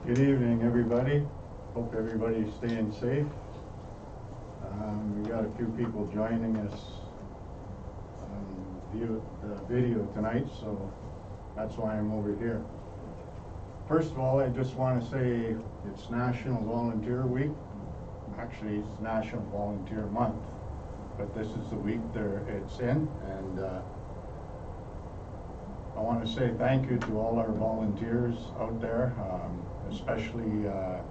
Good evening, everybody. Hope everybody's staying safe. We got a few people joining us on video tonight, so that's why I'm over here. First of all, I just want to say it's National Volunteer Week. Actually, it's National Volunteer Month, but this is the week it's in, and I want to say thank you to all our volunteers out there, especially the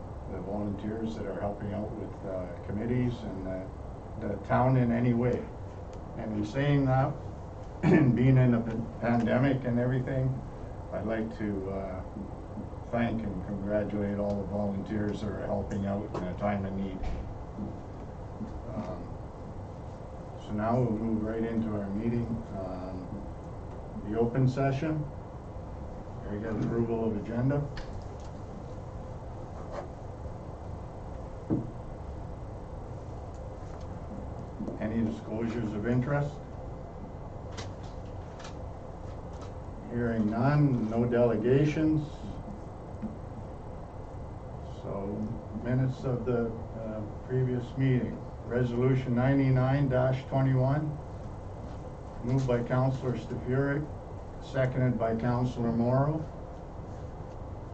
volunteers that are helping out with committees and the town in any way. And in saying that, being in a pandemic and everything, I'd like to thank and congratulate all the volunteers that are helping out in a time of need. So now we'll move right into our meeting. The open session. Here you got approval of agenda. Any disclosures of interest? Hearing none, no delegations. So minutes of the previous meeting. Resolution 99-21, moved by Councillor Stefuric, seconded by Councillor Morrow,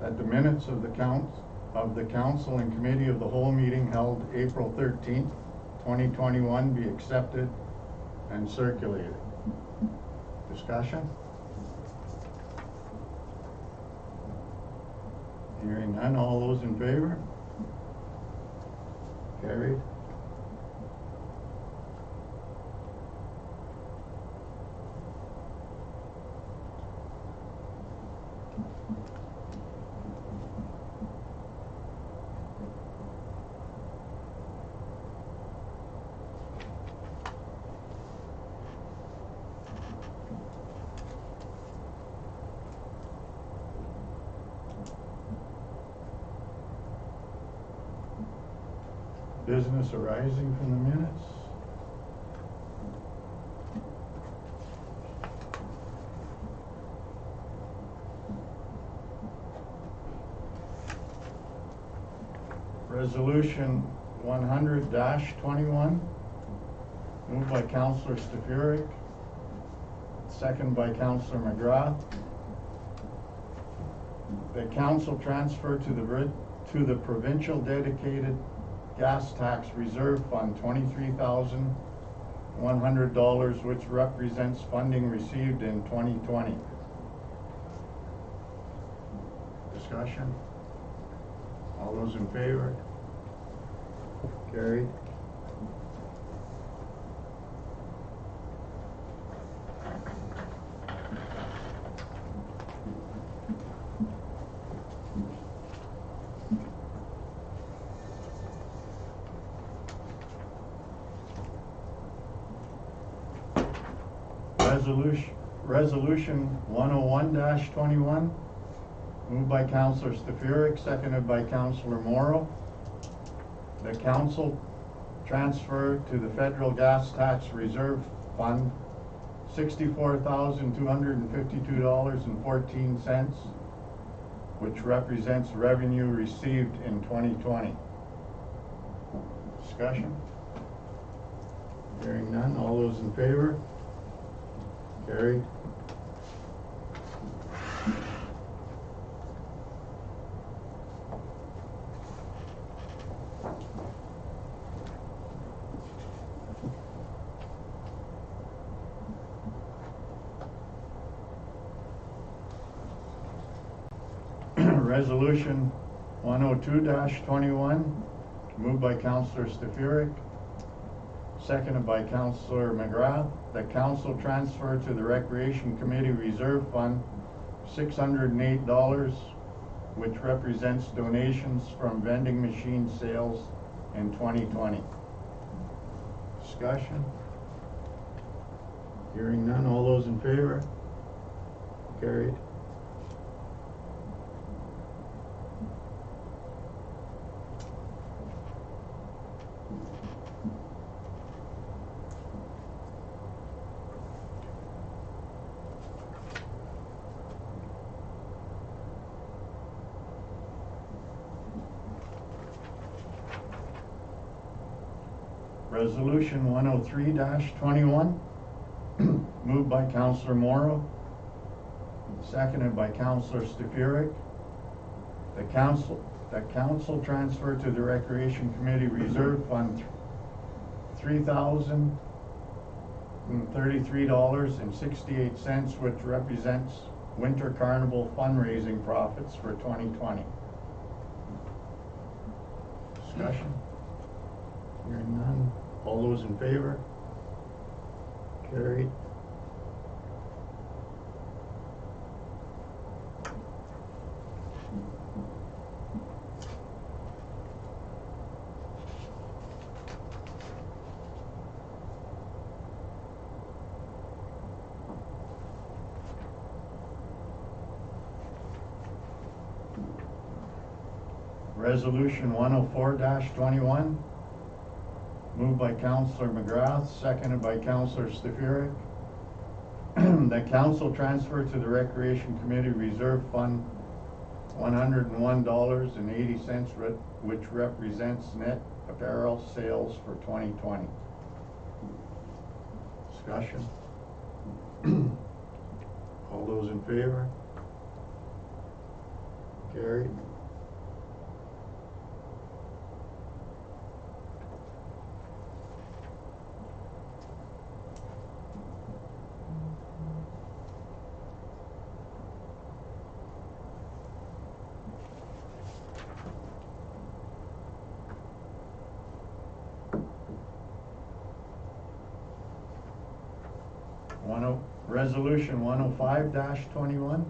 that the minutes of the council and committee of the whole meeting held April 13th, 2021 be accepted and circulated. Discussion? Hearing none, all those in favor? Carried. Business arising from the minutes. Resolution 100-21, moved by Councillor Stefuric, second by Councillor McGrath. The council transfer to the provincial dedicated gas tax reserve fund $23,100, which represents funding received in 2020. Discussion? All those in favor? Carried. Resolution 101-21, moved by Councillor Stefuric, seconded by Councillor Morrow. The council transfer to the federal gas tax reserve fund $64,252.14, which represents revenue received in 2020. Discussion? Hearing none, all those in favor? Carried. Resolution 102-21, moved by Councillor Stefuric, seconded by Councillor McGrath. The council transfer to the Recreation Committee Reserve Fund $608, which represents donations from vending machine sales in 2020. Discussion? Hearing none, all those in favor? Carried. Resolution 103-21, moved by Councillor Morrow, seconded by Councillor Stefuric. The council transfer to the Recreation Committee Reserve Fund $3,033.68, which represents Winter Carnival fundraising profits for 2020. Discussion? Hearing none. All those in favor? Carried. Resolution 104-21, moved by Councillor McGrath, seconded by Councillor Stefuric. That council transfer to the Recreation Committee Reserve Fund $101.80, which represents net apparel sales for 2020. Discussion? All those in favor? Carried. Resolution 105-21,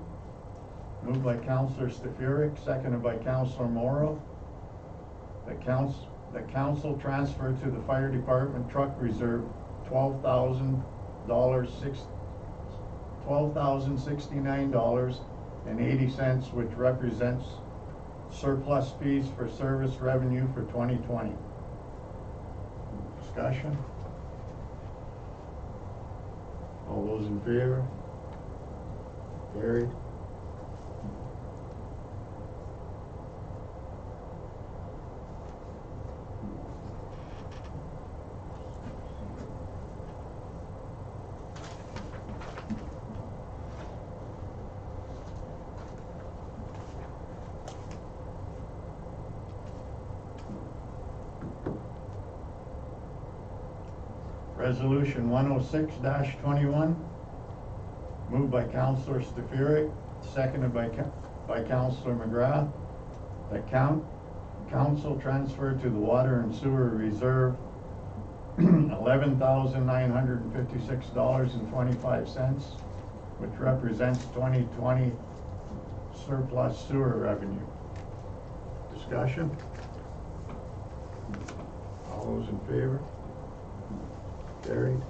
moved by Councillor Stefuric, seconded by Councillor Morrow. The council transfer to the Fire Department Truck Reserve $12,069.80, which represents surplus fees for service revenue for 2020. Discussion? All those in favor? Carried. Resolution 106-21, moved by Councillor Stefuric, seconded by Councillor McGrath. The council transfer to the Water and Sewer Reserve $11,956.25, which represents 2020 surplus sewer revenue. Discussion? All those in favor? Carried.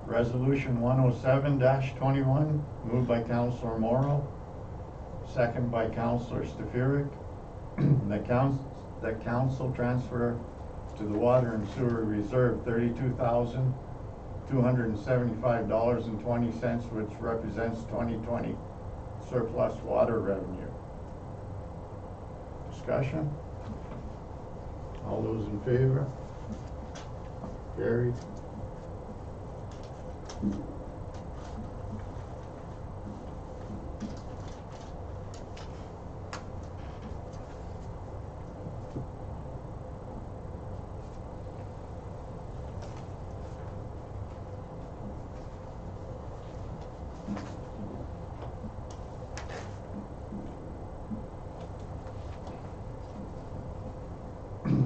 Resolution 107-21, moved by Councillor Morrow, second by Councillor Stefuric. The council transfer to the Water and Sewer Reserve $32,275.20, which represents 2020 surplus water revenue. Discussion? All those in favor? Carried.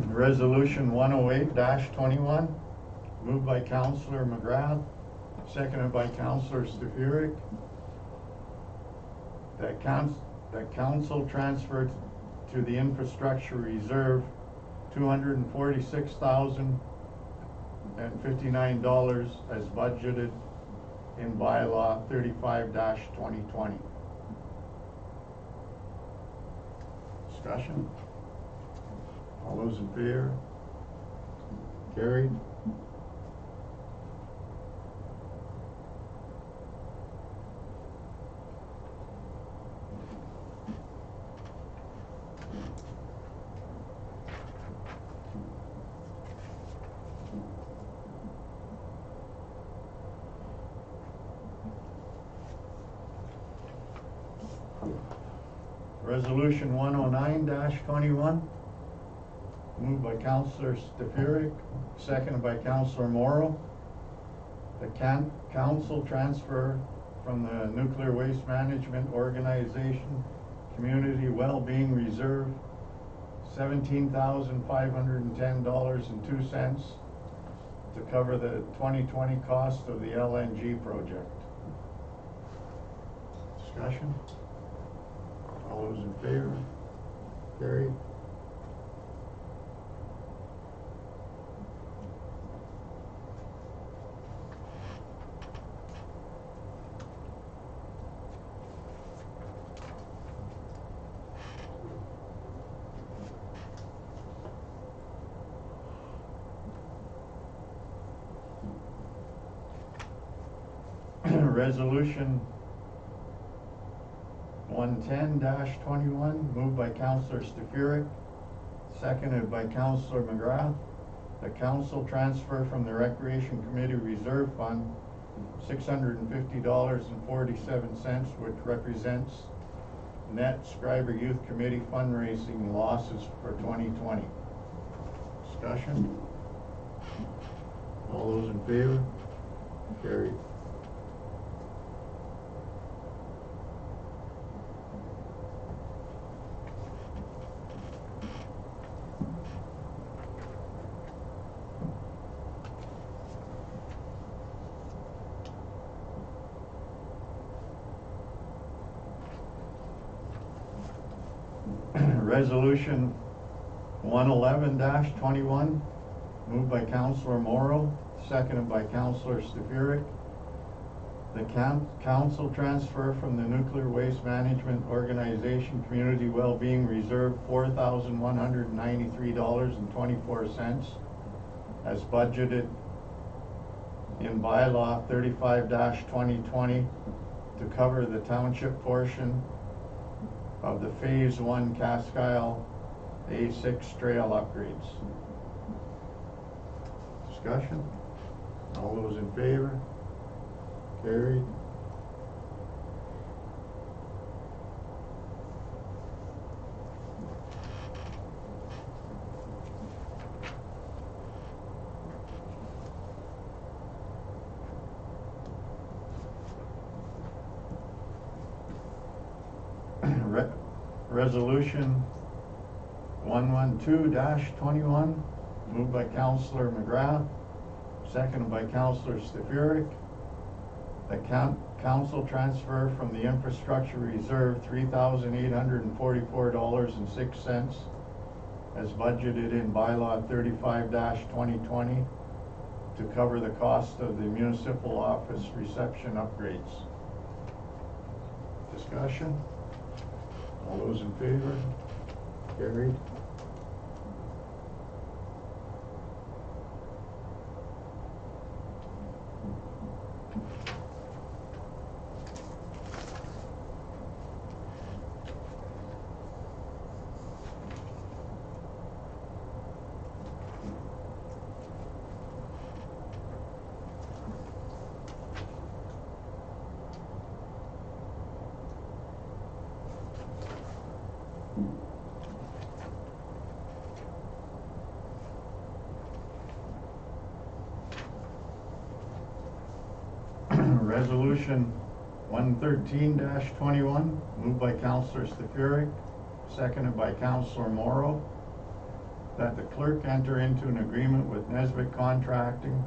Resolution 108-21, moved by Councillor McGrath, seconded by Councillor Stefuric. That council transferred to the Infrastructure Reserve $246,059 as budgeted in bylaw 35-2020. Discussion? All those in favor? Carried. Resolution 109-21, moved by Councillor Stefuric, seconded by Councillor Morrow. The council transfer from the Nuclear Waste Management Organization Community Wellbeing Reserve $17,510.02 to cover the 2020 cost of the LNG project. Discussion? All those in favor? Carried. Resolution 110-21, moved by Councillor Stefuric, seconded by Councillor McGrath. The council transfer from the Recreation Committee Reserve Fund $650.47, which represents net Schreiber Youth Committee fundraising losses for 2020. Discussion? All those in favor? Carried. Resolution 111-21, moved by Councillor Morrow, seconded by Councillor Stefuric. The council transfer from the Nuclear Waste Management Organization Community Wellbeing Reserve $4,193.24 as budgeted in bylaw 35-2020 to cover the township portion of the Phase 1 Cascile A6 trail upgrades. Discussion? All those in favor? Carried. Resolution 112-21, moved by Councillor McGrath, seconded by Councillor Stefuric. The council transfer from the Infrastructure Reserve $3,844.06 as budgeted in bylaw 35-2020 to cover the cost of the municipal office reception upgrades. Discussion? All those in favor? Carried. Resolution 113-21, moved by Councillor Stefuric, seconded by Councillor Morrow, that the clerk enter into an agreement with Nesbitt Contracting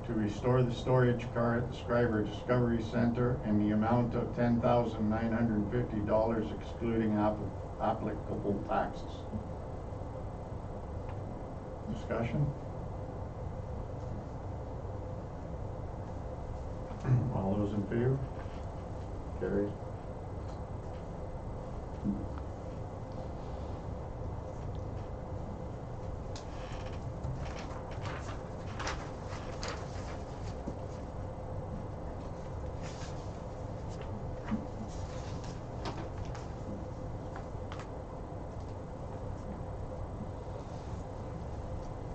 to restore the storage car at the Schreiber Discovery Center in the amount of $10,950 excluding applicable taxes. Discussion? All those in favor? Carried.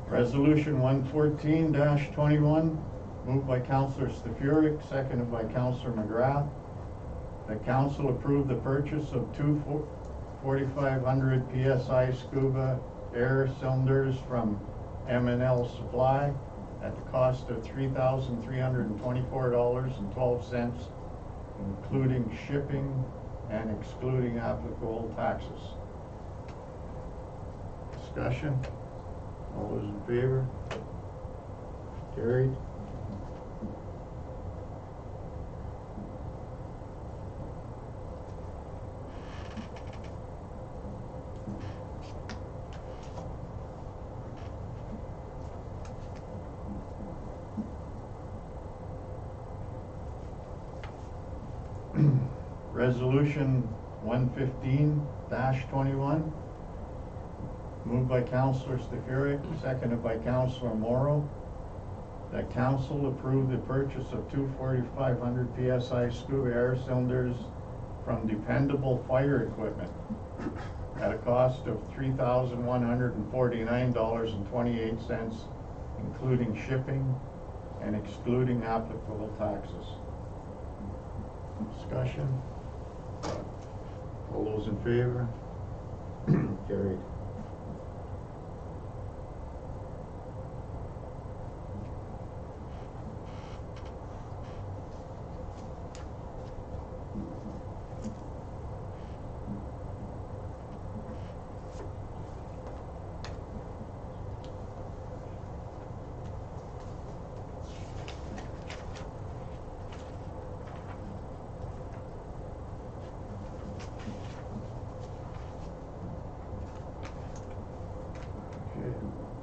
Resolution 114-21, moved by Councillor Stefuric, seconded by Councillor McGrath. The council approved the purchase of two 4,500 PSI scuba air cylinders from M&L Supply at the cost of $3,324.12, including shipping and excluding applicable taxes. Discussion? All those in favor? Carried. Resolution 115-21, moved by Councillor Stefuric, seconded by Councillor Morrow. That council approved the purchase of two 4,500 PSI scuba air cylinders from Dependable Fire Equipment at a cost of $3,149.28, including shipping and excluding applicable taxes. Discussion? All those in favor? Carried.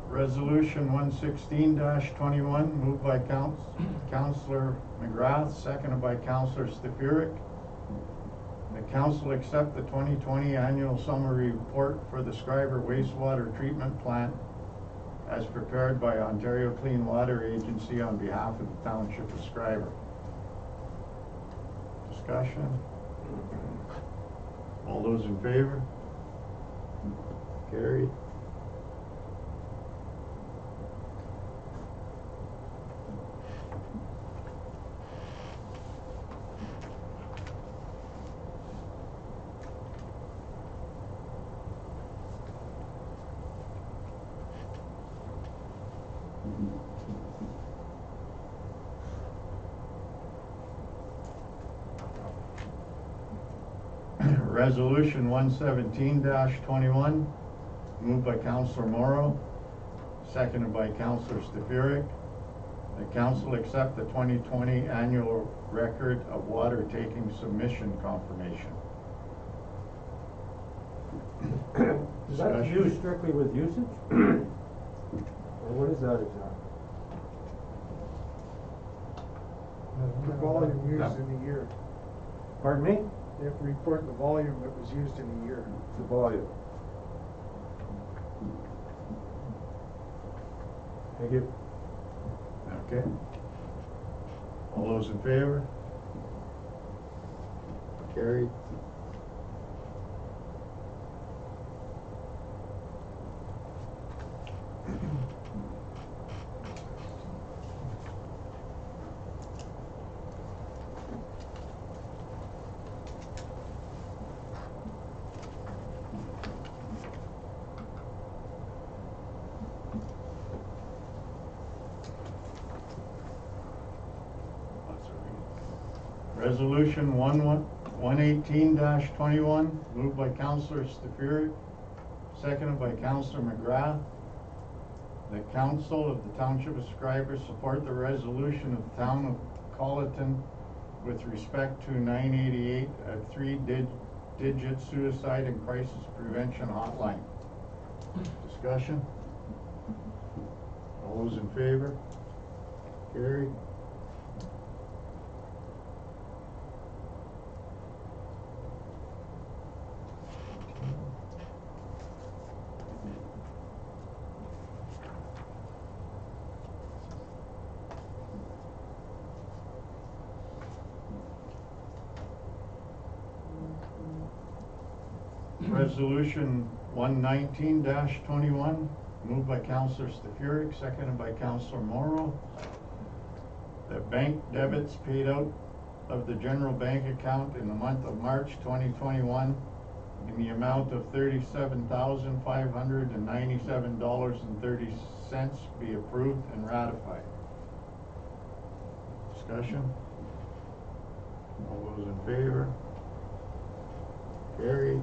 Resolution 116-21, moved by Councillor McGrath, seconded by Councillor Stefuric. The council accept the 2020 annual summary report for the Schreiber wastewater treatment plant as prepared by Ontario Clean Water Agency on behalf of the Township of Schreiber. Discussion? All those in favor? Carried. Resolution 117-21, moved by Councillor Morrow, seconded by Councillor Stefuric. The council accept the 2020 annual record of water taking submission confirmation. Is that to do strictly with usage? Or what is that exactly? The volume used in a year. Pardon me? You have to report the volume that was used in a year. The volume. Thank you. Okay. All those in favor? Carried. Resolution 118-21, moved by Councillor Stefuric, seconded by Councillor McGrath. The council of the Township of Schreiber support the resolution of the town of Colleton with respect to 988, a three-digit suicide and crisis prevention hotline. Discussion? All those in favor? Carried. Resolution 119-21, moved by Councillor Stefuric, seconded by Councillor Morrow. That bank debits paid out of the general bank account in the month of March 2021 in the amount of $37,597.30 be approved and ratified. Discussion? All those in favor? Carried.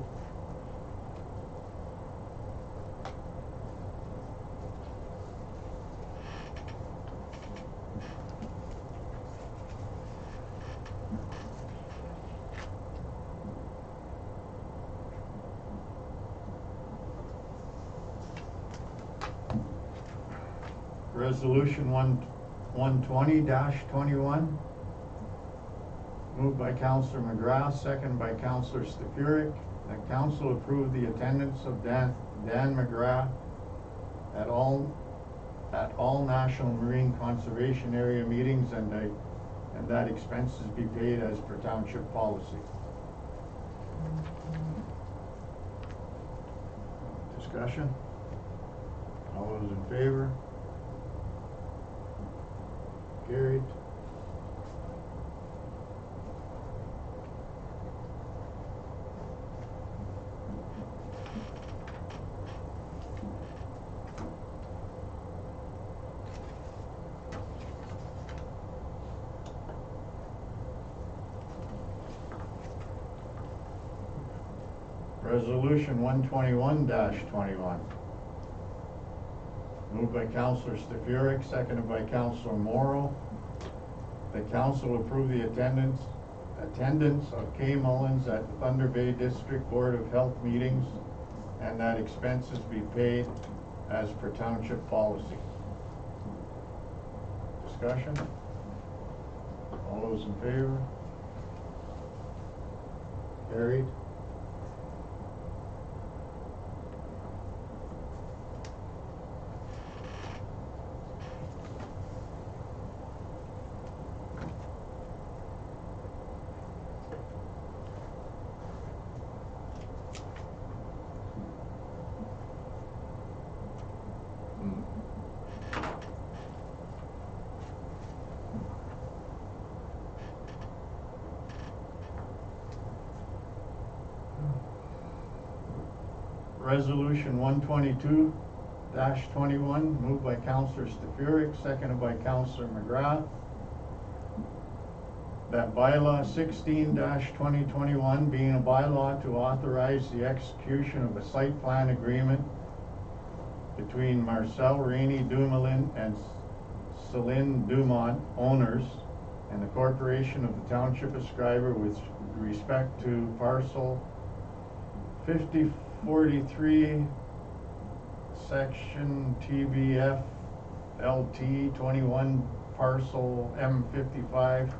Resolution 120-21, moved by Councillor McGrath, seconded by Councillor Stefuric, that council approve the attendance of Dan McGrath at all National Marine Conservation Area meetings and that expenses be paid as per township policy. Discussion? All those in favor? Carried. Resolution 121-21. Moved by Councillor Stefuric, seconded by Councillor Morrow. The council approve the attendance of Kay Mullins at the Thunder Bay District Board of Health meetings and that expenses be paid as per township policy. Discussion? All those in favor? Carried. Resolution 122-21, moved by Councillor Stefuric, seconded by Councillor McGrath. That bylaw 16-2021 being a bylaw to authorize the execution of a site plan agreement between Marcel Rainey Dumoulin and Celine Dumont owners and the Corporation of the Township of Schreiber with respect to parcel 5043 section TBF LT 21 parcel M55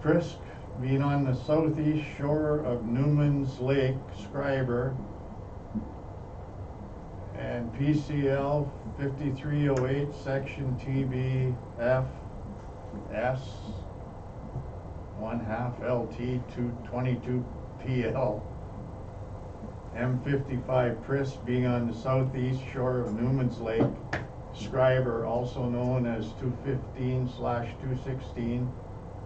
Frisk being on the southeast shore of Newman's Lake, Schreiber, and PCL 5308 section TBF S 1/2 LT 222 PL M55 Pris being on the southeast shore of Newman's Lake, Schreiber, also known as 215/216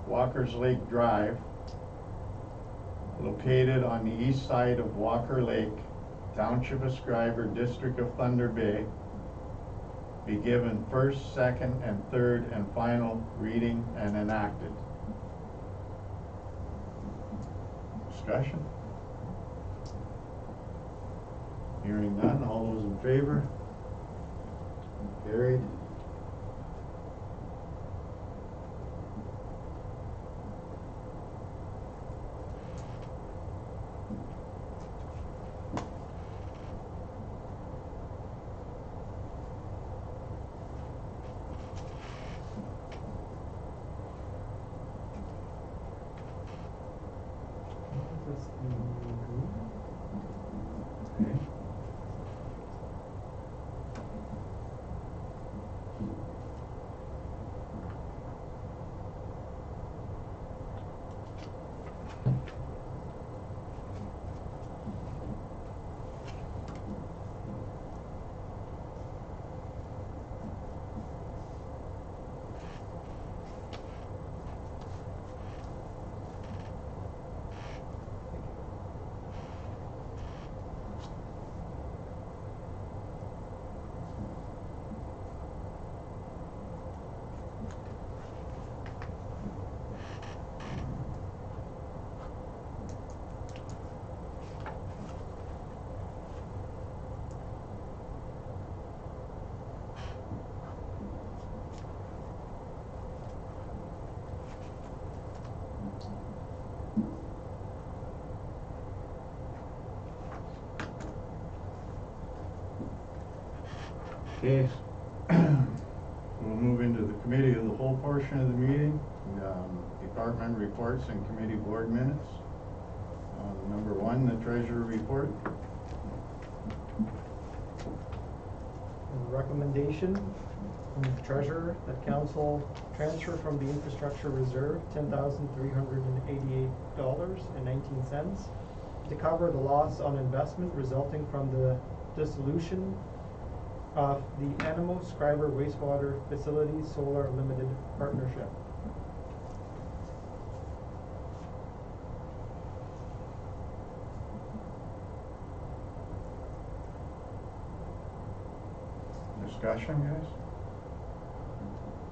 Walker's Lake Drive, located on the east side of Walker Lake, Township of Schreiber, District of Thunder Bay, be given first, second, and third and final reading and enacted. Discussion? Hearing none, all those in favor? Carried. Okay. Okay. We'll move into the committee of the whole portion of the meeting, department reports and committee board minutes. Number one, the treasurer report. Recommendation from the treasurer that council transfer from the infrastructure reserve $10,388.19 to cover the loss on investment resulting from the dissolution of the Schreiber Wastewater Facilities Solar Limited Partnership. Discussion, guys?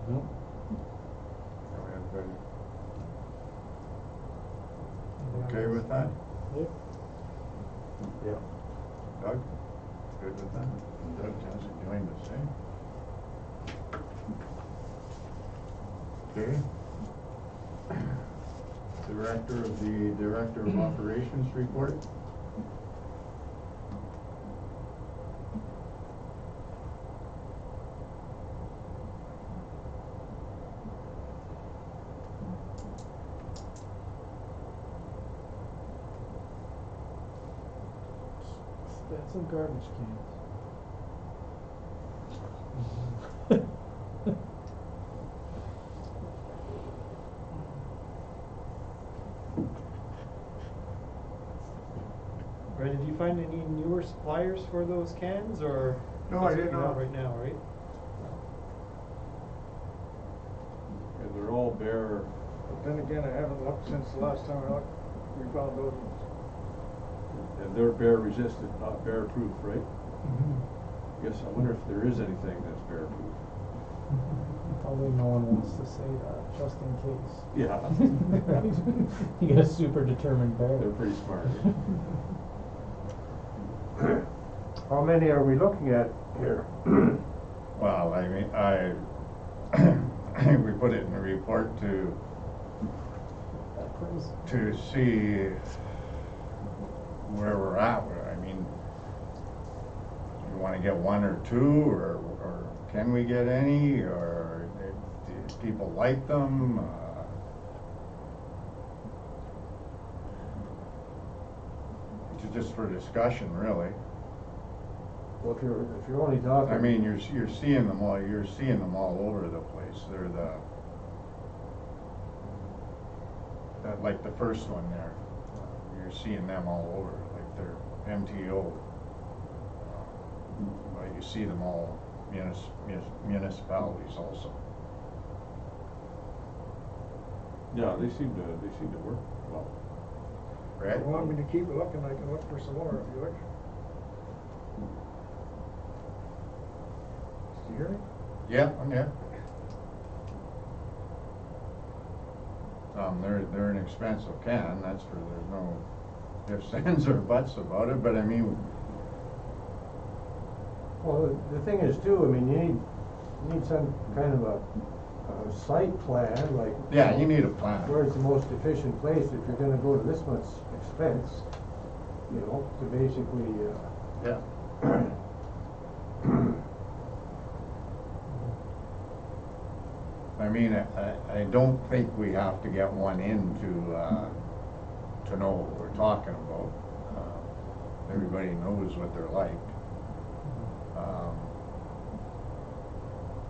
No. Everybody okay with that? Yep. Yeah. Doug? Good with that? And Doug hasn't joined us, eh? Okay. Director of Operations report. That's some garbage cans. Right, did you find any newer suppliers for those cans, or? No, that's I did what you have not. right now, right? Yeah, they're all bare. But then again, I haven't looked since the last time I looked, we found those ones. And they're bear resistant, not bear proof, right? Guess I wonder if there is anything that's bear proof. Probably no one wants to say that, just in case. Yeah. You get a super determined bear. They're pretty smart. How many are we looking at here? Well, I mean, we put it in the report to see where we're at. I mean, you want to get one or two, or can we get any, or do people like them? It's just for discussion, really. Well, if you're only talking. I mean, you're seeing them all. You're seeing them all over the place. They're like the first one there. You're seeing them all over, like they're MTO. But you see them all municipalities also. Yeah, they seem to work well. Right? If you want me to keep looking, I can look for some more if you wish. Do you hear me? Yeah, yeah. They're an expensive can, that's for, there's no ifs, ands, or buts about it, but I mean. Well, the thing is too, I mean, you need some kind of a site plan, like. Yeah, you need a plan. Where's the most efficient place if you're gonna go to this much expense, you know, to basically, Yeah. I mean, I don't think we have to get one in to know what we're talking about. Everybody knows what they're like.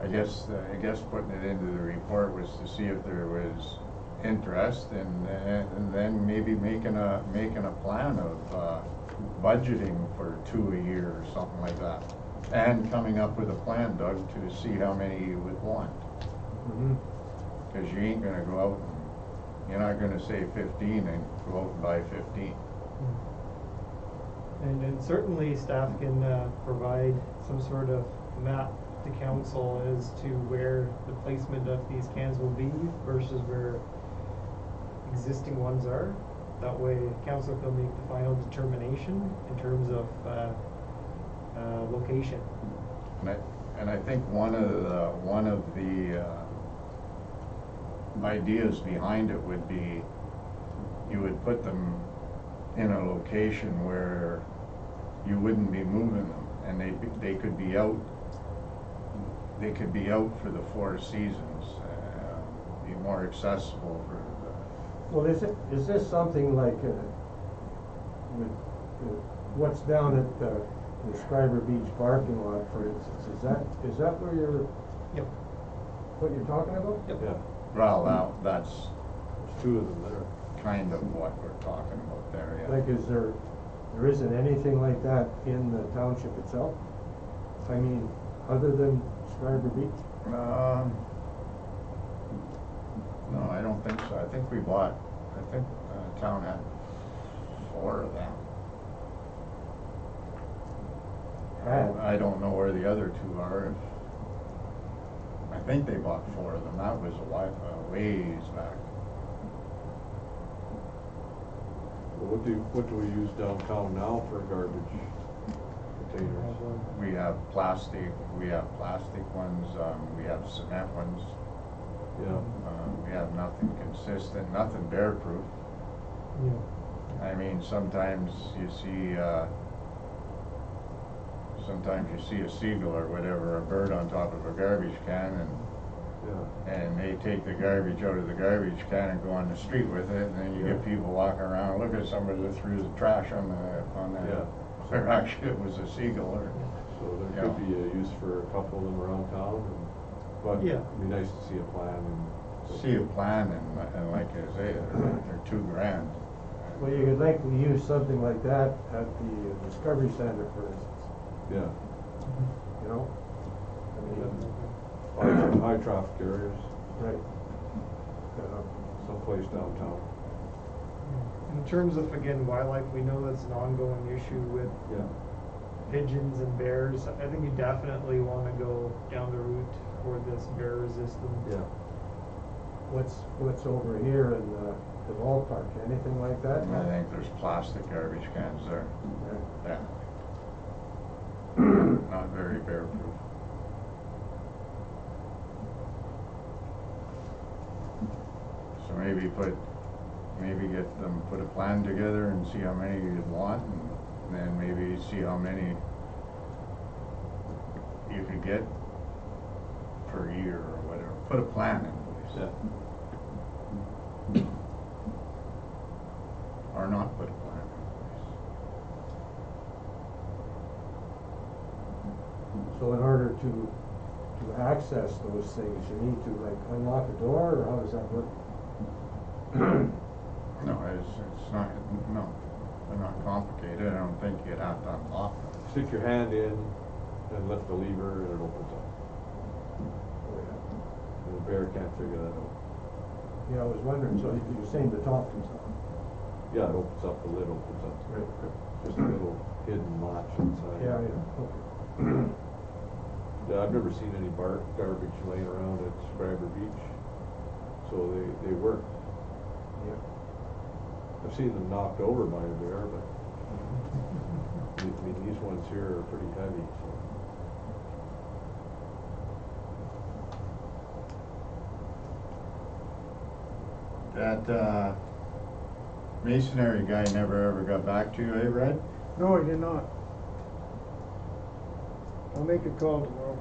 I guess putting it into the report was to see if there was interest, and then maybe making a plan of budgeting for 2 a year or something like that, and coming up with a plan, Doug, to see how many you would want. Because you ain't gonna go out and, you're not gonna say 15 and go out and buy 15. And certainly staff can provide some sort of map to council as to where the placement of these cans will be versus where existing ones are. That way council can make the final determination in terms of location. And I think one of the ideas behind it would be, you would put them in a location where you wouldn't be moving them, and they could be out they could be out for the 4 seasons, be more accessible for the. Well, is this something like, with, what's down at the Schreiber Beach parking lot, for instance, is that where Yep. what you're talking about? Yep. Yeah, Well, now, that's there's 2 of them there. kind of what we're talking about there, yeah. Like, there isn't anything like that in the township itself? I mean, other than Schreiber Beach? No, I don't think so. I think town had 4 of them. I don't know where the other 2 are. I think they bought 4 of them. That was a ways back. Well, what do we use downtown now for garbage containers? We have plastic ones, we have cement ones. Yeah, We have nothing consistent, nothing bear proof. Yeah. I mean, sometimes you see a seagull or whatever, a bird on top of a garbage can, yeah. and they take the garbage out of the garbage can and go on the street with it, and then you get people walking around, look at somebody that threw the trash on that. Yeah. Or actually it was a seagull or. So there could be a use for a couple of them around town, but Yeah. it'd be nice to see a plan and. See a plan and like I say, they're $2,000. Well, you could likely use something like that at the Discovery Center, for instance, Yeah, you know? I mean, high traffic areas, right. someplace downtown. In terms of, again, wildlife, we know that's an ongoing issue with Yeah, pigeons and bears. I think you definitely want to go down the route for this bear resistant. yeah. What's over here in the ballpark, anything like that? I think there's plastic garbage cans there. Yeah. Yeah. Not very bear proof. So maybe get them, put a plan together and see how many you'd want, and then maybe see how many you could get per year or whatever. Put a plan in place. Yeah. Or not put a plan in place. So in order to access those things, you need to like unlock a door, or how does that work? No, it's not, no, they're not complicated. I don't think you'd have to unlock them. Stick your hand in and lift the lever and it opens up. And the bear can't figure that out. Yeah, I was wondering, so you're saying the top comes off? Yeah, it opens up, the lid opens up. Right. Just a little hidden latch inside. Yeah, okay. Yeah, I've never seen any garbage laying around at Schreiber Beach, so they work. Yeah. I've seen them knocked over by a bear, but I mean, these ones here are pretty heavy, so. That, masonry guy never ever got back to you, eh, Red? No, I did not. I'll make a call tomorrow.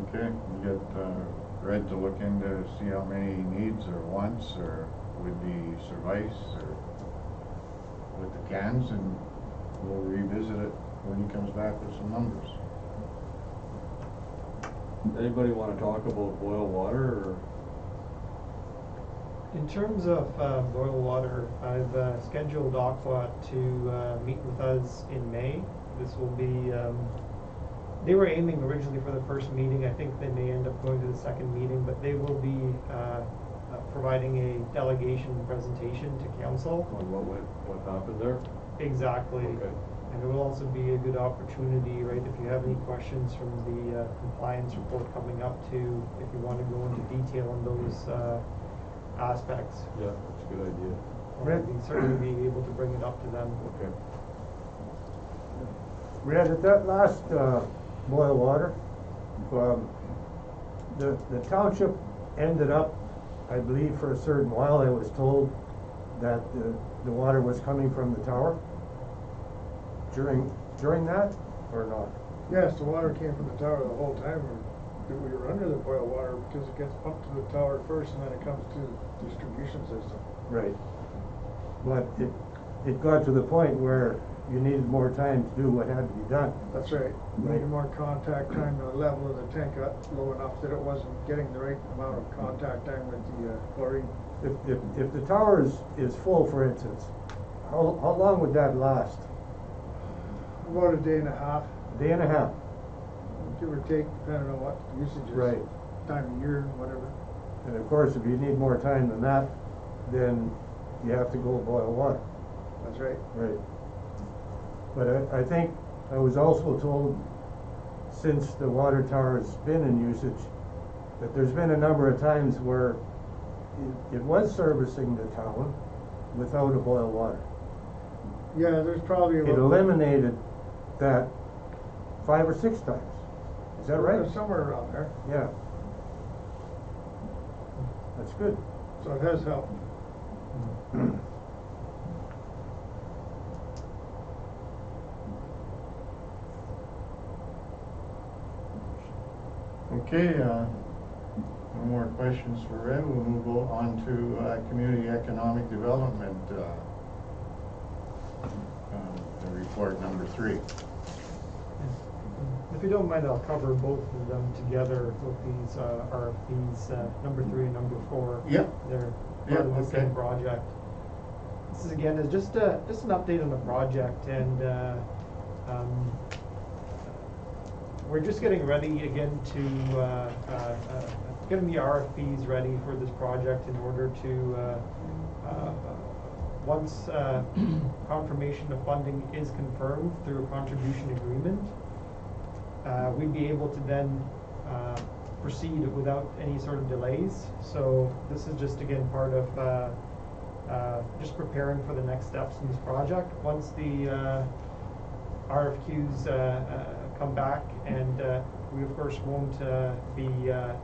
Okay, you get, Red to look into, see how many he needs or wants, or would be suffice, or with the cans, and we'll revisit it when he comes back with some numbers. Anybody wanna talk about boil water, or? In terms of boil water, I've scheduled Aqua to meet with us in May. This will be, they were aiming originally for the first meeting. I think they may end up going to the second meeting, but they will be providing a delegation presentation to council. On what happened there? Exactly. Okay. And it will also be a good opportunity, right, if you have any questions from the compliance report coming up to, if you want to go into detail on those aspects. Yeah, that's a good idea. I'd certainly be able to bring it up to them. Okay. Red, at that last, boil water, the township ended up, I believe for a certain while, I was told that the water was coming from the tower during that, or not? Yes, the water came from the tower the whole time, we were under the boil water, because it gets pumped to the tower first, and then it comes to the distribution system. Right. But it got to the point where you needed more time to do what had to be done. That's right. Right. Needed more contact time, the level of the tank got low enough that it wasn't getting the right amount of contact time with the chlorine. If the tower is full, for instance, how long would that last? About a day and a half, A day and a half? give or take, depending on what the usage is. Right. Time of year, whatever. And of course, if you need more time than that, then you have to go boil water. That's right. Right. But I think I was also told, since the water tower has been in usage, that there's been a number of times where it was servicing the town without a boil water. Yeah, there's probably It about. eliminated that 5 or 6 times. Is that right? Somewhere around there, Yeah. That's good. so it has helped. Okay, no more questions for Red. We'll move on to community economic development, the report number 3. If you don't mind, I'll cover both of them together with these RFPs, number 3 and number 4. Yep. They're Yep, part of the same okay. project. This is again is just an update on the project, and we're just getting ready again to getting the RFPs ready for this project in order to once confirmation of funding is confirmed through a contribution agreement, we'd be able to then proceed without any sort of delays. So this is just again part of just preparing for the next steps in this project. Once the RFQs come back, and we of course won't be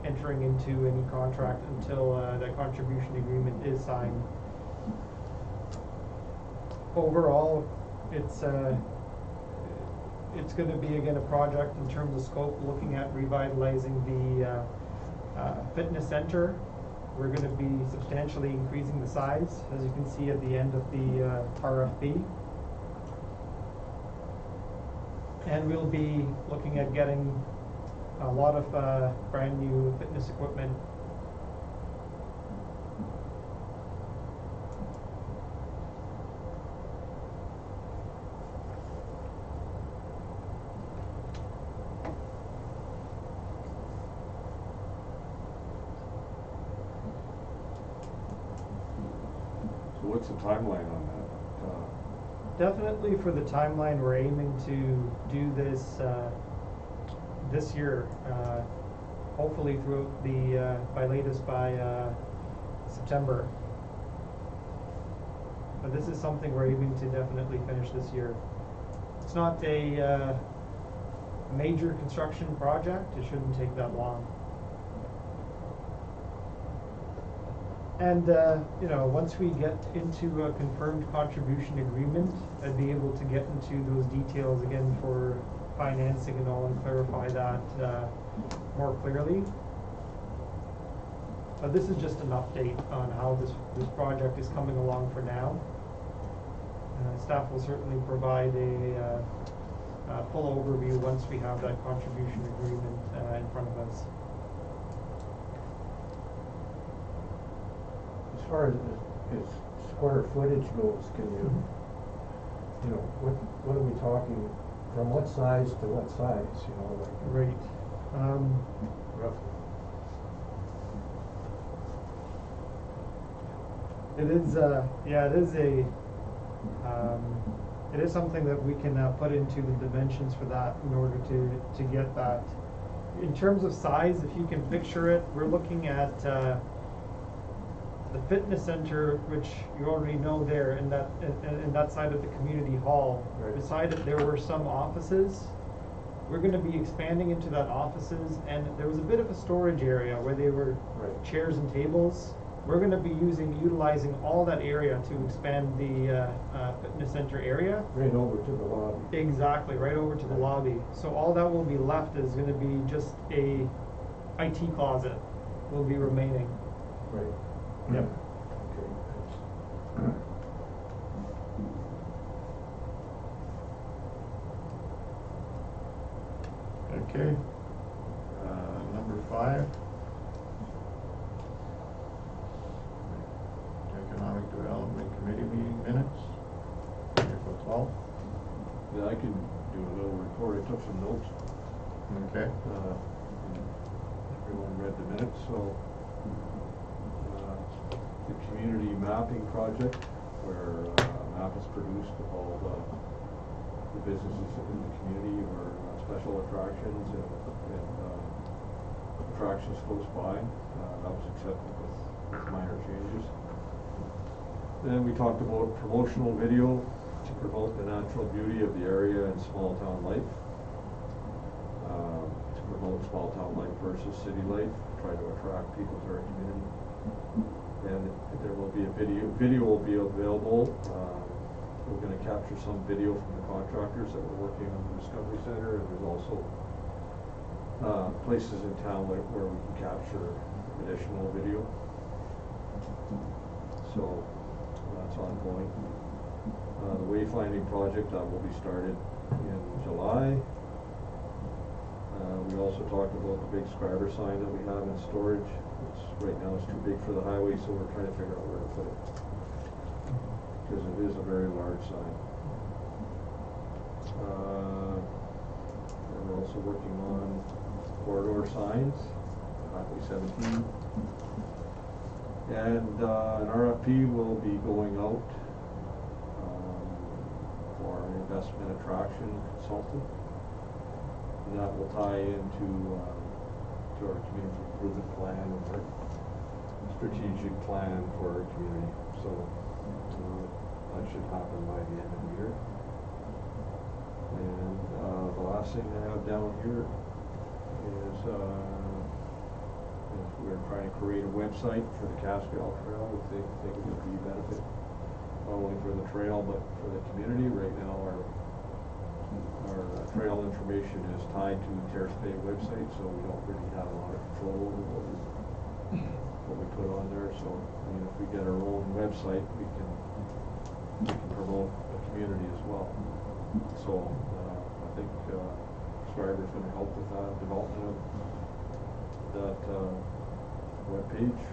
entering into any contract until the contribution agreement is signed. Overall, it's going to be again a project in terms of scope, looking at revitalizing the fitness center. We're going to be substantially increasing the size, as you can see at the end of the RFP. And we'll be looking at getting a lot of brand new fitness equipment. So what's the timeline on that? Definitely for the timeline, we're aiming to do this this year, hopefully through the by September. But this is something we're aiming to definitely finish this year. It's not a major construction project. It shouldn't take that long. And, you know, once we get into a confirmed contribution agreement, I'd be able to get into those details again for financing and all, and clarify that more clearly. But this is just an update on how this project is coming along for now. Staff will certainly provide a full overview once we have that contribution agreement in front of us. As far as square footage goes, can you know, what are we talking, from what size to what size, you know, like? Right. Roughly. It is, yeah, it is something that we can put into the dimensions for that in order to get that. In terms of size, if you can picture it, we're looking at the fitness center, which you already know there, in that side of the community hall, Right. beside it, there were some offices. We're gonna be expanding into that offices, and there was a bit of a storage area where they were Right. chairs and tables. We're gonna be utilizing all that area to expand the, fitness center area. Right over to the lobby. Exactly, right over to the lobby. So all that will be left is gonna be just a IT closet will be remaining. Right. Yep. Okay. Okay. Number 5. Economic Development Committee meeting minutes, April 12th. Yeah, I can do a little report. I took some notes. Okay. Everyone read the minutes, so the community mapping project, where a map is produced of all the businesses in the community or special attractions and attractions close by. That was accepted with minor changes. Then we talked about promotional video to promote the natural beauty of the area and small town life. To promote small town life versus city life, try to attract people to our community. And there will be a video will be available. We're gonna capture some video from the contractors that were working on the Discovery Center, and there's also places in town where we can capture additional video. So that's ongoing. The wayfinding project will be started in July. We also talked about the big Schreiber sign that we have in storage. Right now it's too big for the highway, so we're trying to figure out where to put it, because it is a very large sign. And we're also working on corridor signs, Highway 17. And an RFP will be going out for an investment attraction consultant. And that will tie into to our community improvement plan and our strategic plan for our community. So that should happen by the end of the year. And the last thing I have down here is we're trying to create a website for the Cascade Trail. We think it would be a benefit not only for the trail but for the community. Right now our trail information is tied to the Terrace Bay website, so we don't really have a lot of control over what we put on there. So I mean, if we get our own website, we can promote the community as well. So I think Schreiber is going to help with that development of that web page.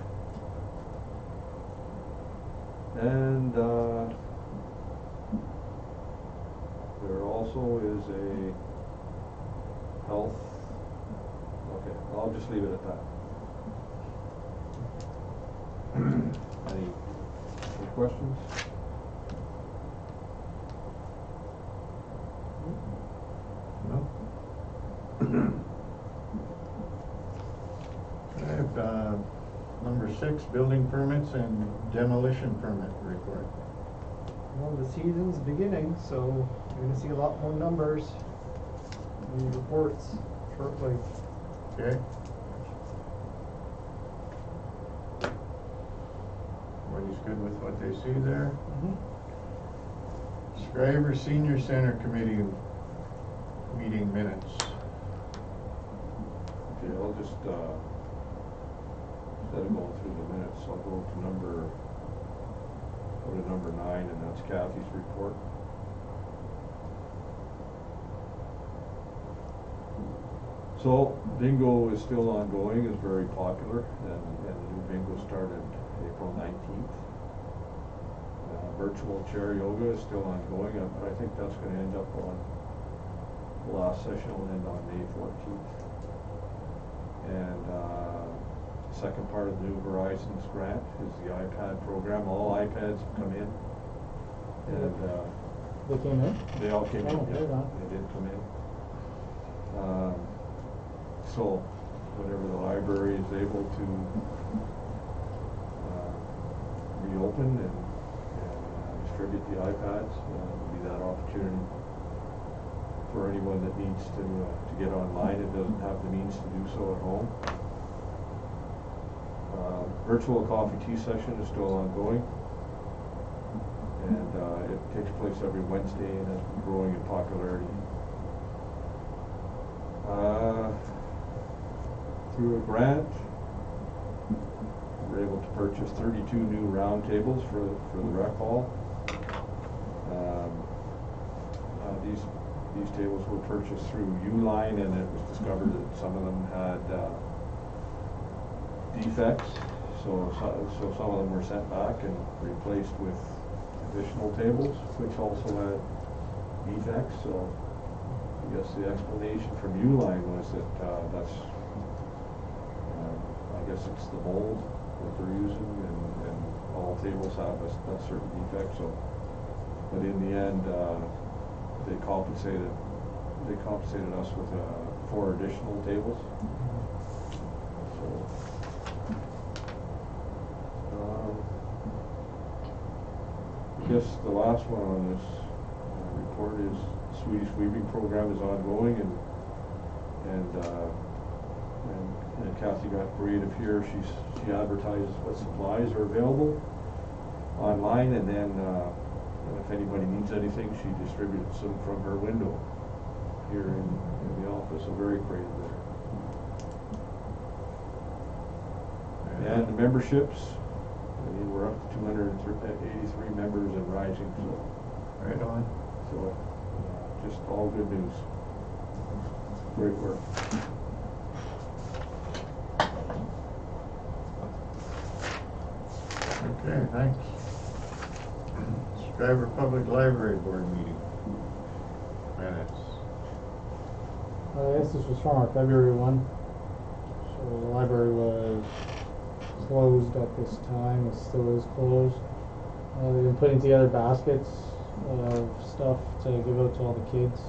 And there also is a health. Okay, I'll just leave it at that. Any questions? No? I have number 6, building permits and demolition permit report. Well, the season's beginning, so you're gonna see a lot more numbers in the reports shortly. Okay. Everybody's good with what they see there? Schreiber Senior Center Committee meeting minutes. Okay, I'll just instead of going through the minutes, I'll go to number 9, and that's Kathy's report. So bingo is still ongoing, is very popular, and the new bingo started April 19th. Virtual chair yoga is still ongoing, but I think that's going to end up on the last session will end on May 14th. And second part of the New Horizons grant is the iPad program. All iPads have come in, and They came in? they all came in. Oh, Yeah, right on. they did come in. So whatever the library is able to be open and distribute the iPads. There'll be that opportunity for anyone that needs to get online and doesn't have the means to do so at home. Virtual coffee tea session is still ongoing, and it takes place every Wednesday and has been growing in popularity. Through a grant, we're able to purchase 32 new round tables for the rec hall. These tables were purchased through Uline, and it was discovered that some of them had defects, so some of them were sent back and replaced with additional tables, which also had defects. So I guess the explanation from Uline was that I guess it's the mold that they're using, and all tables have a certain defect. So, but in the end, they compensated us with 4 additional tables. So, I guess the last one on this report is the Swedish weaving program is ongoing, and Kathy got creative here. She advertises what supplies are available online, and then if anybody needs anything, she distributes them from her window here in the office. So very creative there. And the memberships, we're up to 283 members and rising. So Right on. So just all good news. Great work. Okay, thanks. Schreiber Public Library Board meeting. Minutes. Yes, this was from our February one. So the library was closed at this time. It still is closed. They've been putting together baskets of stuff to give out to all the kids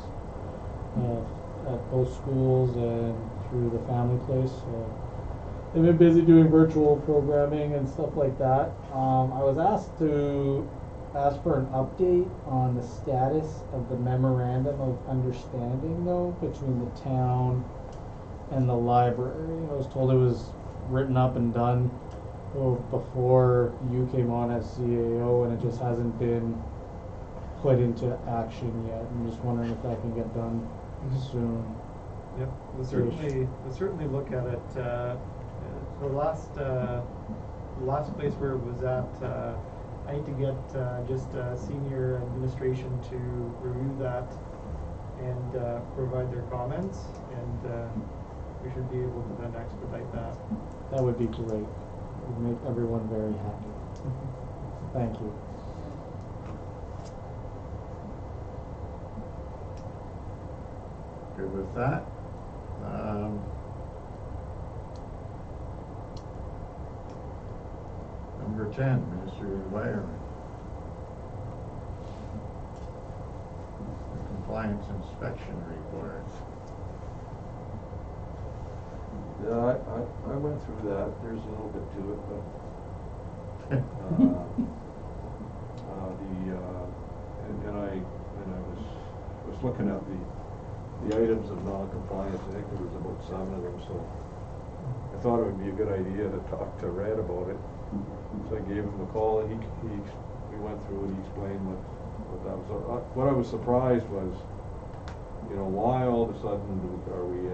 at both schools and through the family place. So they've been busy doing virtual programming and stuff like that. I was asked for an update on the status of the memorandum of understanding, though, between the town and the library. I was told it was written up and done before you came on as CAO, and it just hasn't been put into action yet. I'm just wondering if that can get done soon. Yep, we'll certainly look at it. The last place where it was at, I need to get just senior administration to review that and provide their comments, and we should be able to then expedite that. That would be great. It would make everyone very happy. Thank you. Good with that. Number 10, Ministry of Environment. The Compliance Inspection Report. Yeah, I went through that. There's a little bit to it, but I was looking at the items of non-compliance. I think there was about 7 of them, so I thought it would be a good idea to talk to Red about it. So I gave him a call, and he went through and he explained what that was. What I was surprised was, why all of a sudden are we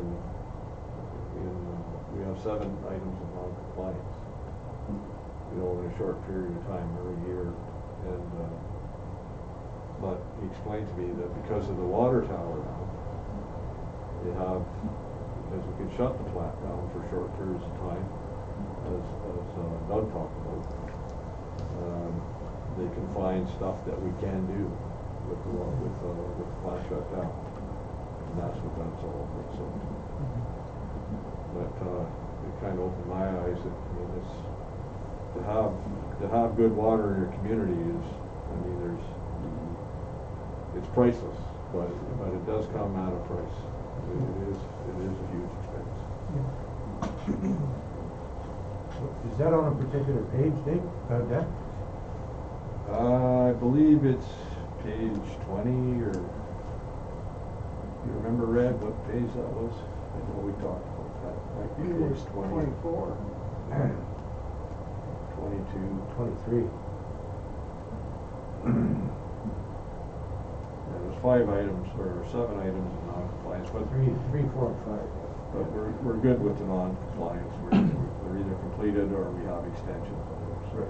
we have 7 items of non-compliance, in a short period of time every year, and but he explained to me that because of the water tower now, because we can shut the plant down for short periods of time, as Doug talked about, they can find stuff that we can do with the plant shut down, and that's what that's all about. So, but it kind of opened my eyes that to have good water in your community is, it's priceless, but it does come at a price. It is a huge expense. Is that on a particular page, Dave? That? I believe it's page 20, or, you remember, Red, what page that was? I know we talked about that, might be It was page 20. 24. 22. 23. Yeah, there's 5 items, or 7 items in non-compliance, but, 3, 4, and 5. but we're good with the non-compliance. They're either completed or we have extensions on them. So.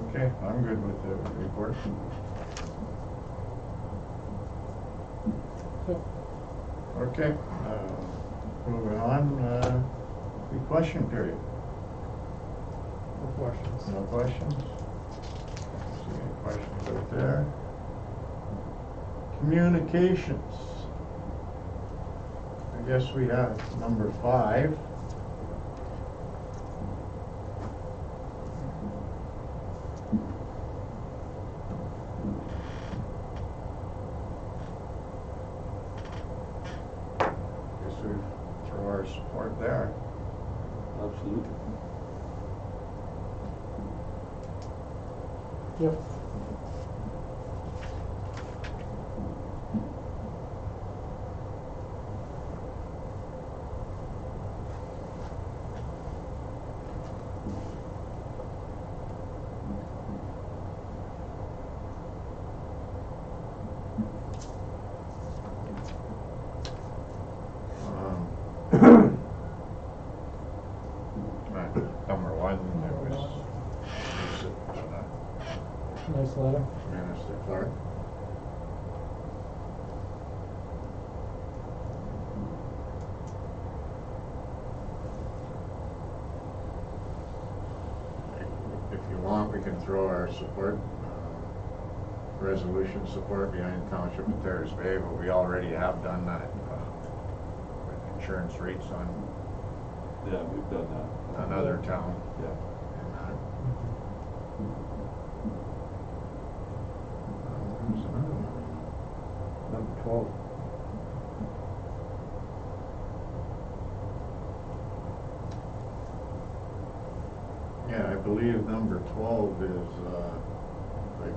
Okay, I'm good with the report. Okay, moving on, the question period. No questions. No questions? See any questions out there? Communications. I guess we have number 5. Guess we throw our support there. Absolutely. Yep. Number 1, there was Nice letter. Minister Clark. If you want, we can throw our support, resolution support behind Township of Terrace Bay, but we already have done that with insurance rates on Yeah, we've done that. another town. Yeah. And that. There's another one. Number 12. Yeah, I believe number 12 is, like,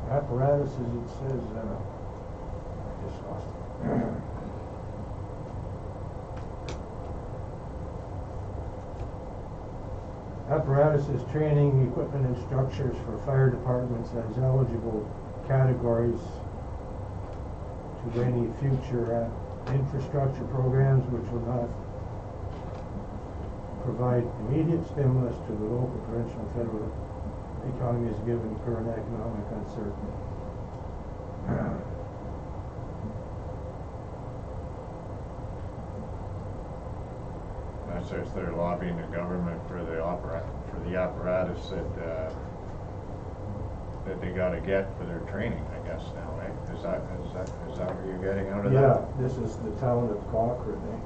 Apparatuses, it says, I just lost it. Apparatuses, training, equipment, and structures for fire departments as eligible categories to any future infrastructure programs which will not provide immediate stimulus to the local, provincial, and federal economies given current economic uncertainty. that's if they're lobbying the government for the apparatus that they gotta get for their training, I guess now, eh? Is that what you're getting out of that? Yeah, this is the town of Cochrane, eh?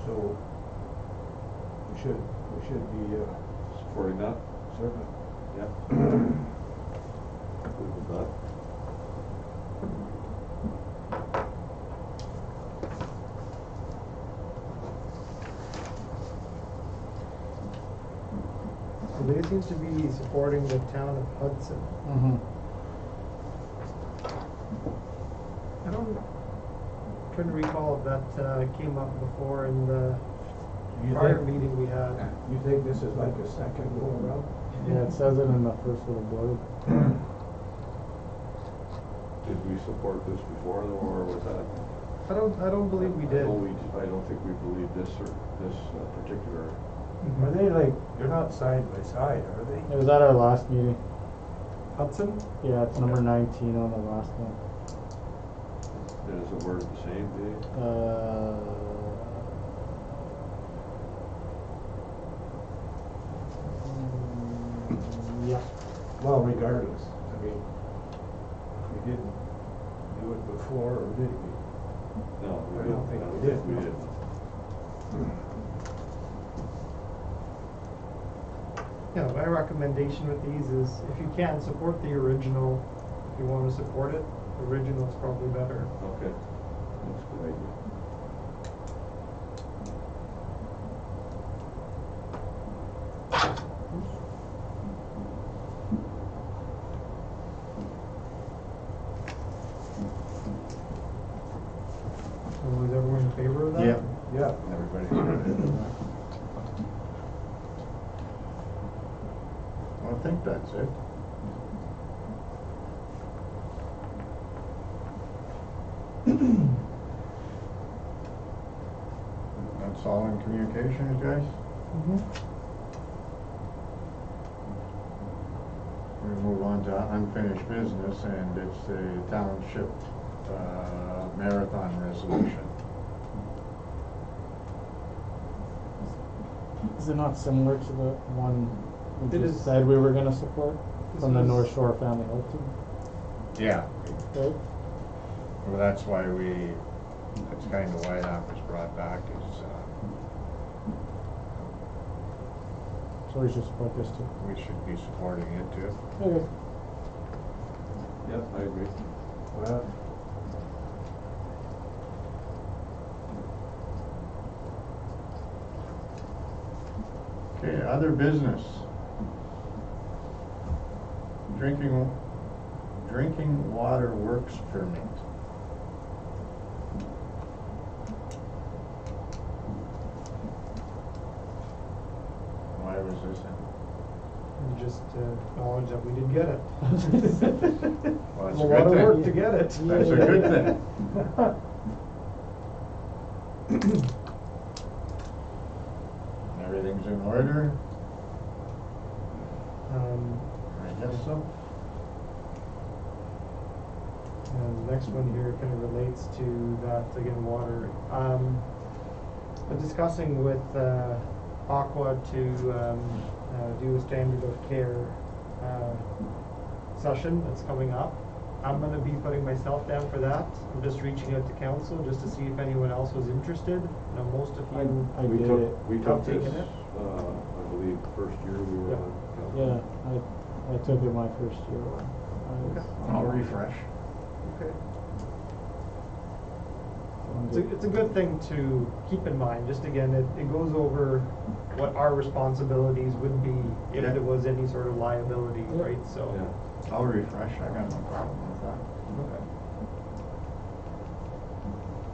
So, we should be, Supporting that? certainly. Yep. Good with that. So they seem to be supporting the town of Hudson. Mm-hmm. I couldn't recall if that came up before in the You prior think- meeting we had. You think this is like a second go around? Yeah, it says it in the first little blurb. Did we support this before, though, or was that? I don't believe we did. I don't think we believe this particular. Are they like, they're not side by side, are they? It was at our last meeting. Hudson? Yeah, it's number 19 on the last one. Is it worded the same, Dave? Yeah. Well, regardless, I mean, we didn't do it before, or did we? No, we I didn't. don't think we I did. don't think we did. Yeah, my recommendation with these is if you can support the original, if you want to support it, the original is probably better. Okay, that's a good idea. So is everyone in favor of that? Yeah. Yeah. Everybody. Well, I think that's it. That's all in communications, guys? We move on to unfinished business, and it's the township marathon resolution. Is it not similar to the one we It just is. said we were gonna support This from the is- North Shore Family Health Team? Yeah, Right? well, that's why that's kind of why that was brought back, is So we should support this too. we should be supporting it too. Okay. Yep, I agree. Well, Okay, other business. Drinking water works permit. Why was this in? And just acknowledge that we did get it. Well, it's A a lot good of thing. work to get it. That's a good thing. Everything's in order? I guess so. And the next one here kind of relates to that, again, water. I'm discussing with Aqua to do a standard of care session that's coming up. I'm gonna be putting myself down for that. I'm just reaching out to council just to see if anyone else was interested. I know most of you. I We did took, it. we I've took taken this, it. I believe, the first year we were Yeah. on. Yeah, I took it my first year. Okay. I'll refresh. Okay. It's a good thing to keep in mind, just again, it goes over what our responsibilities would be if Yeah. there was any sort of liability, Yeah. right, so. Yeah. I'll refresh, I got no problem with that. Okay.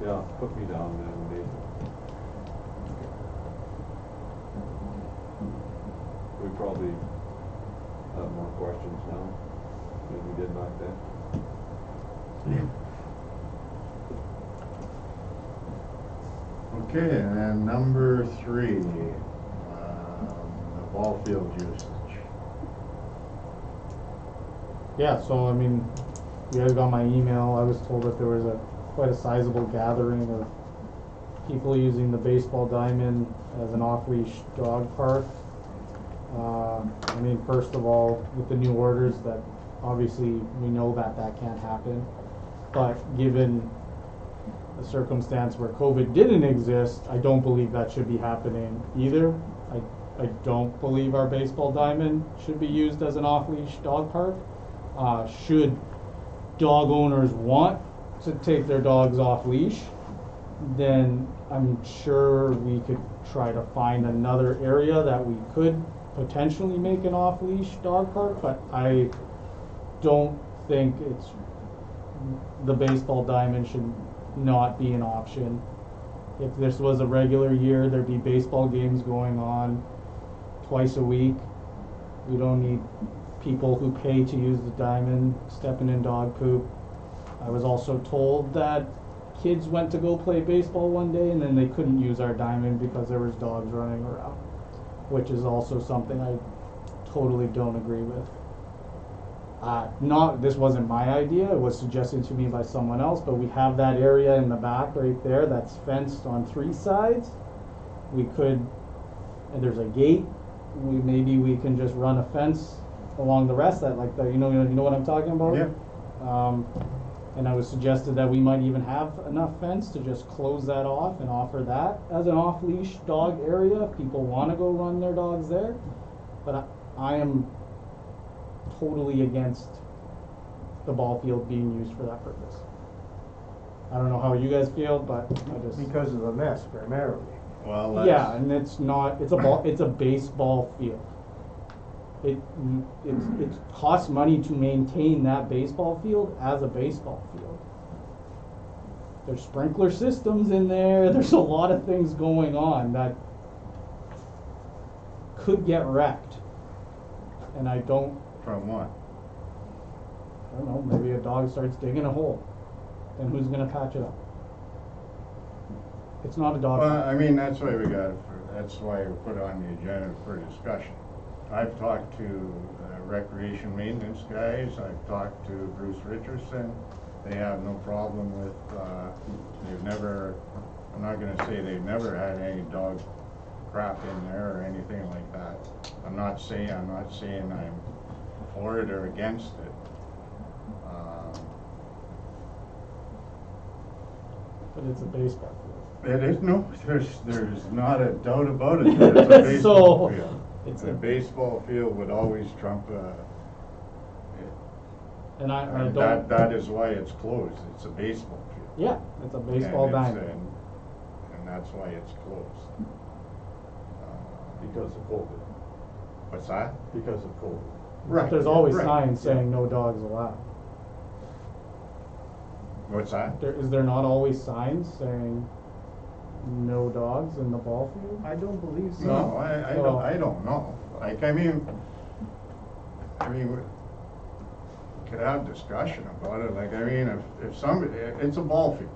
Yeah, put me down then, Nate. We probably have more questions now than we did back then. Okay, and then number 3, the ball field usage. Yeah, so I mean, you guys got my email. I was told that there was quite a sizable gathering of people using the baseball diamond as an off-leash dog park. I mean, first of all, with the new orders, that obviously we know that can't happen. But given the circumstance where COVID didn't exist, I don't believe that should be happening either. I don't believe our baseball diamond should be used as an off-leash dog park. Should dog owners want to take their dogs off leash, then I'm sure we could try to find another area that we could potentially make an off-leash dog park, but I don't think the baseball diamond should not be an option. If this was a regular year, there'd be baseball games going on twice a week. We don't need people who pay to use the diamond stepping in dog poop. I was also told that kids went to go play baseball one day and then they couldn't use our diamond because there was dogs running around, which is also something I totally don't agree with. This wasn't my idea, it was suggested to me by someone else, but we have that area in the back right there that's fenced on 3 sides. We could, and there's a gate, maybe we can just run a fence along the rest that, like, you know what I'm talking about? Yeah. And I was suggested that we might even have enough fence to just close that off and offer that as an off-leash dog area if people want to go run their dogs there. But I am totally against the ball field being used for that purpose. I don't know how you guys feel, but I just. Because of the mess primarily. Well, that's. Yeah, and it's not, it's a baseball field. It costs money to maintain that baseball field as a baseball field. There's sprinkler systems in there, there's a lot of things going on that could get wrecked. And I don't From what? know, maybe a dog starts digging a hole, then who's gonna patch it up? It's not a dog. Well, I mean, that's why that's why we put it on the agenda for discussion. I've talked to recreation maintenance guys, I've talked to Bruce Richardson. They have no problem with, they've never, I'm not gonna say they've never had any dog crap in there or anything like that. I'm not saying I'm for it or against it. But it's a baseball field. It is, no, there's not a doubt about it, that it's a baseball So, field. it's A a- baseball field would always trump, And I and don't. that is why it's closed, it's a baseball field. Yeah, it's a baseball And it's- diamond. And that's why it's closed. Because of COVID. What's that? Because of COVID. Right. There's always right. signs saying no dogs allowed. What's that? Is there not always signs saying no dogs in the ball field? I don't believe so. No, I don't know. Like, I mean, we could have discussion about it, like, I mean, if somebody, it's a ball field.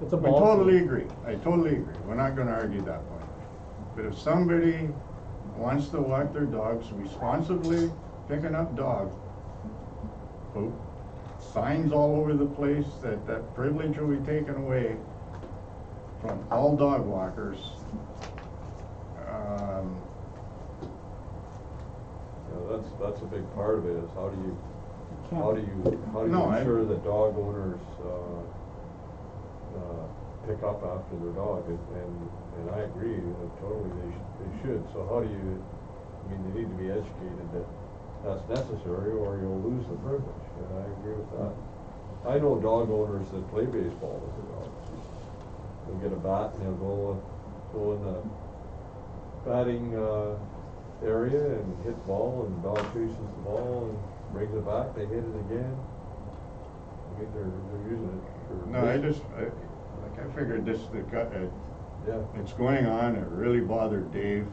It's a We ball totally field. agree, I totally agree, we're not gonna argue that point. But if somebody wants to walk their dogs responsibly, picking up dog poop, signs all over the place, that privilege will be taken away from all dog walkers. Yeah, that's a big part of it, is how do you No, ensure that dog owners, pick up after their dog, and I agree, totally, they should, so how do you, I mean, they need to be educated that that's necessary, or you'll lose the privilege, and I agree with that. I know dog owners that play baseball with their dogs. They'll get a bat and they'll go in the batting, area and hit the ball, and the dog chases the ball and brings it back, they hit it again. I mean, they're using it for. No, I figured this, Yeah, it's going on, it really bothered Dave.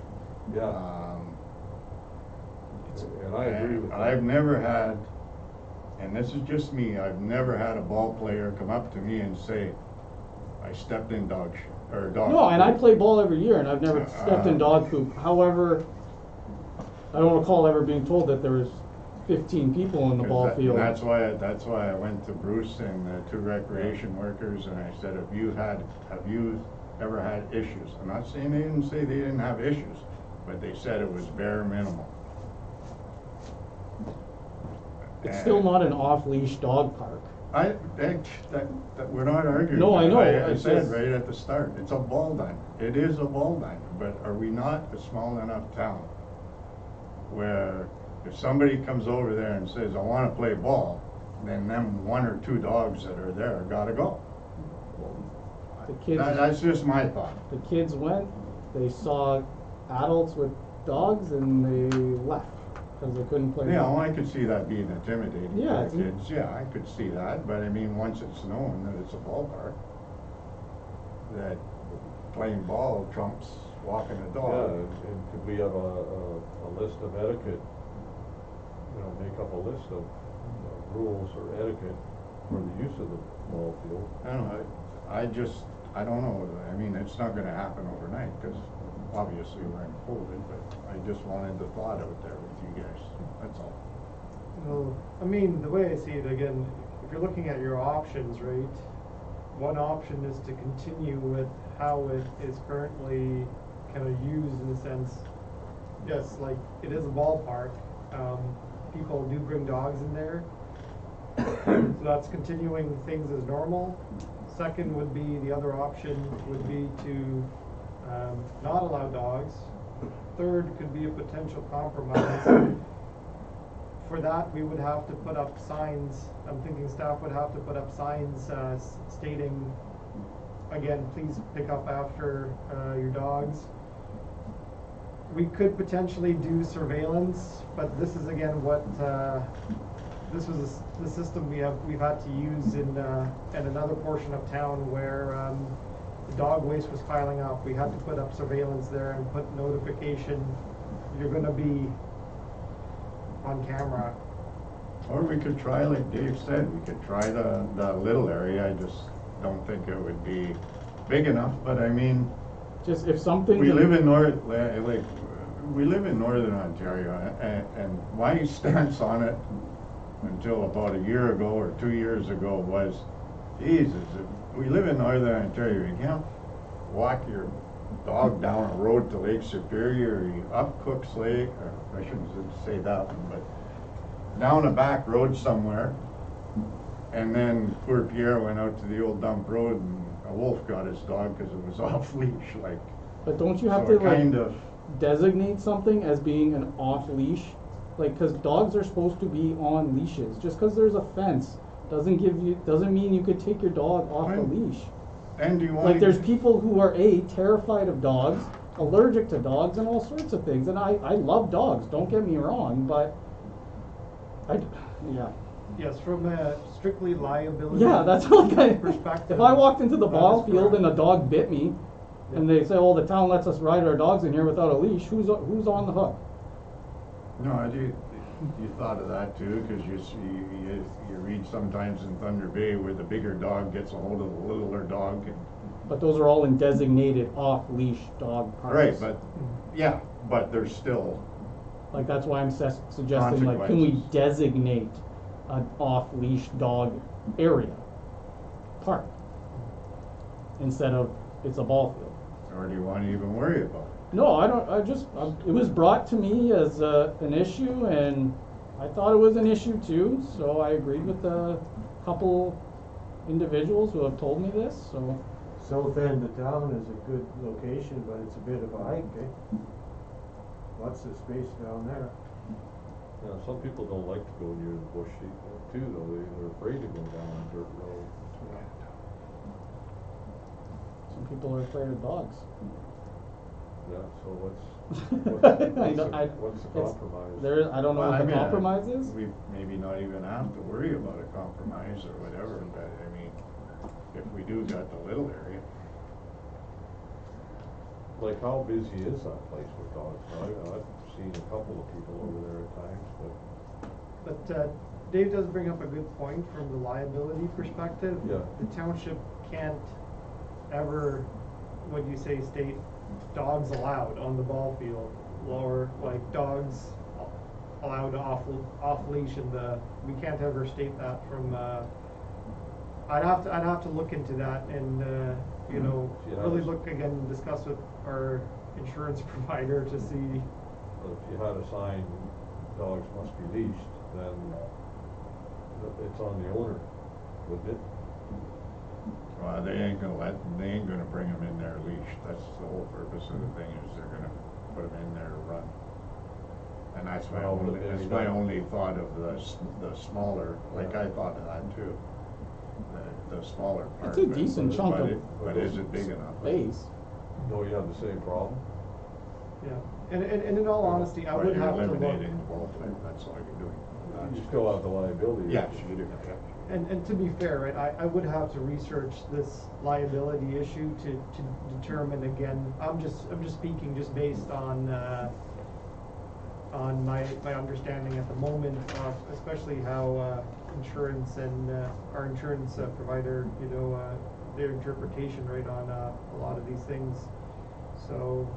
yeah, and I agree with that. I've never had, and this is just me, I've never had a ball player come up to me and say, I stepped in dog shit, or dog. No, and I poop." play ball every year, and I've never stepped in dog poop. However, I don't recall ever being told that there was 15 people in the ball field. And that's why I went to Bruce and the two recreation workers, and I said, have you ever had issues? I'm not saying they didn't say they didn't have issues, but they said it was bare minimal. It's still not an off-leash dog park. We're not arguing. No, I know, I it's said just- right at the start, it's a ball diamond. It is a ball diamond, but are we not a small enough town where if somebody comes over there and says, I wanna play ball, then them one or two dogs that are there gotta go? The kids, That's just my thought. the kids went, they saw adults with dogs, and they left because they couldn't play. Yeah, ball. well, I could see that being intimidating Yeah, for it's- kids, yeah, I could see that, but I mean, once it's known that it's a ballpark, that playing ball trumps walking a Yeah, dog. and could we have a list of etiquette, make up a list of rules or etiquette for the use of the ball field? I don't know, I don't know, I mean, it's not gonna happen overnight, cause obviously we're in COVID, but I just wanted the thought out there with you guys, that's all. Well, I mean, the way I see it, again, if you're looking at your options, right? One option is to continue with how it is currently kind of used, in the sense, yes, like, it is a ballpark. People do bring dogs in there. So that's continuing things as normal. Second would be, the other option would be to not allow dogs. Third could be a potential compromise, for that, we would have to put up signs, I'm thinking staff would have to put up signs, stating, again, please pick up after, your dogs. We could potentially do surveillance, but this is again what, this was the system we've had to use in another portion of town where, the dog waste was piling up. We had to put up surveillance there and put notification, you're gonna be on camera. Or we could try, like Dave said, we could try the little area. I just don't think it would be big enough, but I mean, Just if something. we live in we live in Northern Ontario, and my stance on it until about a year ago or 2 years ago was, Jesus, if we live in Northern Ontario, you can't walk your dog down a road to Lake Superior, or you up Cook's Lake, or I shouldn't say that one, but down a back road somewhere. And then poor Pierre went out to the old dump road and a wolf got his dog because it was off leash, like. But don't you have So to it like kind of, designate something as being an off leash? Like, cause dogs are supposed to be on leashes. Just cause there's a fence doesn't mean you could take your dog off a Right. leash. and do you want? Like, there's people who are terrified of dogs, allergic to dogs, and all sorts of things. And I love dogs, don't get me wrong, but yeah. Yes, from a strictly liability. Yeah, that's like perspective. if I walked into the that ball is field correct. and a dog bit me, and they say, "Oh, the town lets us ride our dogs in here without a leash," who's on the hook? No, you thought of that too, because you read sometimes in Thunder Bay where the bigger dog gets a hold of the littler dog. But those are all in designated off-leash dog parks. Right, but, yeah, but there's still, Like, that's why I'm suggesting, like, can we Consequences. designate an off-leash dog area, park, instead of it's a ball field? or do you want to even worry about it? No, I don't, it was brought to me as an issue, and I thought it was an issue too, so I agreed with a couple individuals who have told me this, so. South end of town is a good location, but it's a bit of a hike, eh? Lots of space down there. Yeah, some people don't like to go near the bush too, though, they're afraid to go down a dirt road. Some people are afraid of dogs. Yeah, so I what's the it's- compromise? I don't know Well, what I the mean, compromise is. We maybe not even have to worry about a compromise or whatever, but I mean, if we do got the little area. Like, how busy is that place with dogs? I've seen a couple of people over there at times, but. But Dave does bring up a good point from the liability perspective. Yeah. The township can't ever, what do you say, state dogs allowed on the ball field, or like dogs allowed off leash in we can't ever state that from, I'd have to look into that and, Yeah. really look again and discuss with our insurance provider to see. But if you had a sign, dogs must be leashed, then it's on the owner, wouldn't it? Well, they ain't gonna bring them in there leashed. That's the whole purpose of the thing, is they're gonna put them in there to run. And that's my Well, but that's maybe my not. only thought of the smaller, like I thought of that too. The smaller part. It's a but- decent chunk but of it- But is it big enough? Space. No, you have the same problem? Yeah, and in all honesty, I Well, would you're have to look. eliminating the ball field, that's all you're doing. You still have the liability. Yes, you do, yeah. And to be fair, right, I would have to research this liability issue to determine again, I'm just speaking just based on my understanding at the moment of especially how, insurance and, our insurance provider, their interpretation, right, on, a lot of these things, so.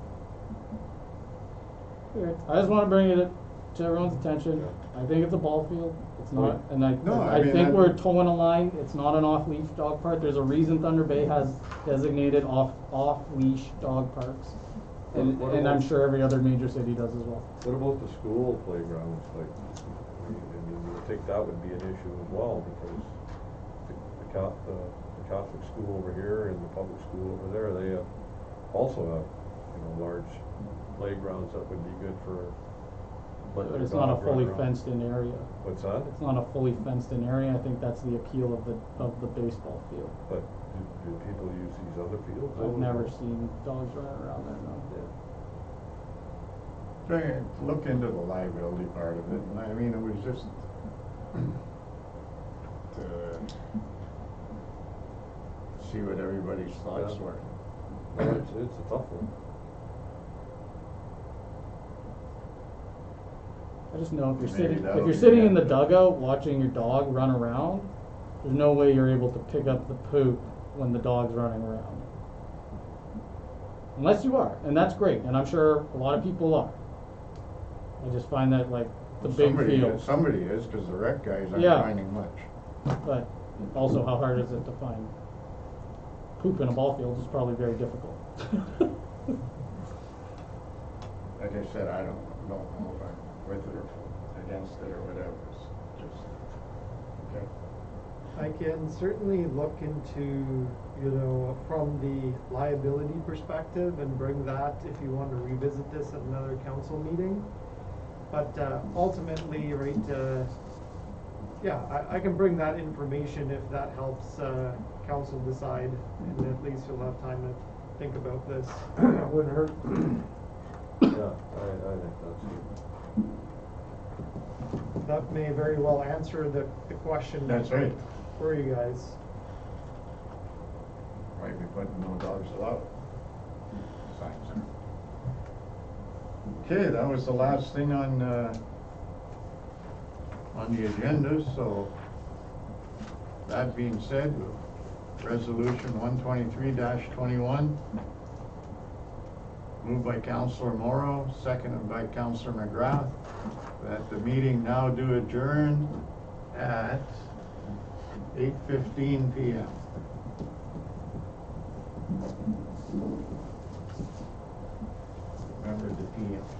I just wanna bring it to everyone's attention. I think it's a ball field. It's not, and No, I I mean, think I- we're towing a line. It's not an off-leash dog park. There's a reason Thunder Bay has designated off-leash dog parks. And What I'm about- sure every other major city does as well. What about the school playgrounds, like, I think that would be an issue as well, because the Catholic school over here and the public school over there, they also have, large playgrounds that would be good for But Let it's your not a dog fully run around. fenced in area. What's that? It's not a fully fenced in area. I think that's the appeal of the baseball field. But do people use these other fields? I've never seen dogs running around there, no. Look into the liability part of it, and I mean, it was just to see what everybody's thoughts Yeah. were. No, it's a tough one. I just know if you're Maybe sitting, that'll if you're be sitting the in the end. dugout watching your dog run around, there's no way you're able to pick up the poop when the dog's running around. Unless you are, and that's great, and I'm sure a lot of people are. I just find that like the big field. Somebody is, cause the rec guys aren't Yeah. finding much. But also, how hard is it to find poop in a ball field is probably very difficult. Like I said, I don't know if I'm with it or against it or whatever, it's just, okay. I can certainly look into, from the liability perspective and bring that if you want to revisit this at another council meeting. But ultimately, right, I can bring that information if that helps council decide, and at least you'll have time to think about this. Wouldn't hurt. Yeah, I think that's good. That may very well answer the question. That's right. For you guys. Might be putting no dogs allowed signs there. Okay, that was the last thing on the agenda, so that being said, resolution 123-21, moved by Councillor Morrow, seconded by Councillor McGrath, that the meeting now do adjourn at 8:15 p.m.